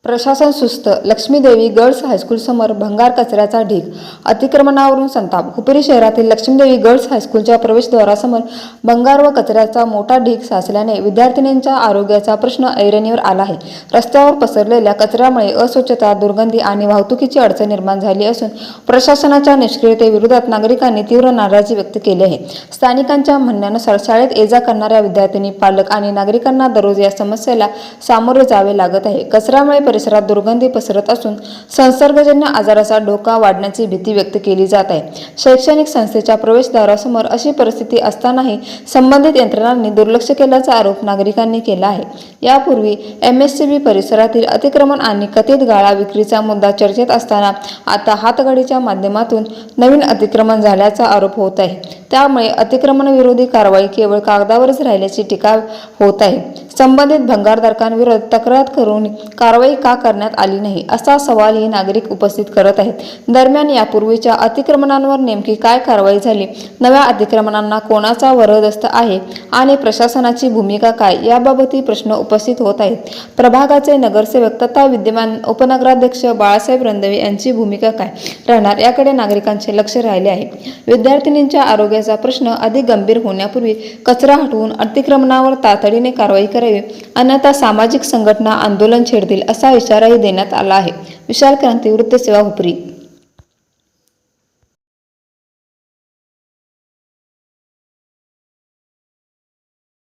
प्रशासन सुस्त. Lakshmidevi girls high school समोर भंगार कचऱ्याचा ढीग. अतिक्रमणावरून संताप. हुपरी शहरातील लक्ष्मीदेवी गर्ल्स हायस्कूलच्या प्रवेशद्वारासमोर भंगार व कचऱ्याचा मोठा ढीग साचल्याने विद्यार्थिनींच्या आरोग्याचा प्रश्न ऐरणीवर आला आहे. रस्त्यावर पसरलेल्या कचऱ्यामुळे अस्वच्छता, दुर्गंधी आणि वाहतुकीची अडचण निर्माण झाली असून प्रशासनाच्या निष्क्रियतेविरोधात नागरिकांनी तीव्र नाराजी व्यक्त केली आहे. स्थानिकांच्या म्हणण्यानुसार शाळेत ये-जा करणाऱ्या विद्यार्थिनी, पालक आणि नागरिकांना दररोज या समस्येला सामोरे जावे लागत आहे. कचऱ्यामुळे परिसरात दुर्गंधी पसरत असून संसर्गजन्य आजाराचा धोका वाढण्याची भीती व्यक्त केली जात आहे. शैक्षणिक संस्थेच्या प्रवेशद्वारासमोर अशी परिस्थिती असतानाही संबंधित यंत्रणांनी दुर्लक्ष केल्याचा आरोप नागरिकांनी केला आहे. यापूर्वी MSCB परिसरातील अतिक्रमण आणि कथित गाळा विक्रीचा मुद्दा चर्चेत असताना आता हातगाडीच्या माध्यमातून नवीन अतिक्रमण झाल्याचा आरोप होत आहे. त्यामुळे अतिक्रमण विरोधी कारवाई केवळ कागदावरच राहिल्याची टीका होत आहे. संबंधित भंगारधारकांविरोधात तक्रार करून कारवाई का करण्यात आली नाही, असा सवालही नागरिक उपस्थित करत आहेत. दरम्यान यापूर्वीच्या अतिक्रमणांवर नेमकी काय कारवाई झाली, नव्या अतिक्रमणांना कोणाचा वरदहस्त आहे आणि प्रशासनाची भूमिका काय, याबाबतही प्रश्न उपस्थित होत आहेत. प्रभागाचे नगरसेवक तथा विद्यमान उपनगराध्यक्ष बाळासाहेब रंधवे यांची भूमिका काय राहणार, याकडे नागरिकांचे लक्ष राहिले आहे. विद्यार्थिनींच्या आरोग्याचा प्रश्न अधिक गंभीर होण्यापूर्वी कचरा हटवून अतिक्रमणावर तातडीने कारवाई करावी, अन्यथा सामाजिक संघटना आंदोलन छेडतील, असा इशाराही देण्यात आला आहे. विशाल क्रांती, वृत्तसेवा, हुपरी.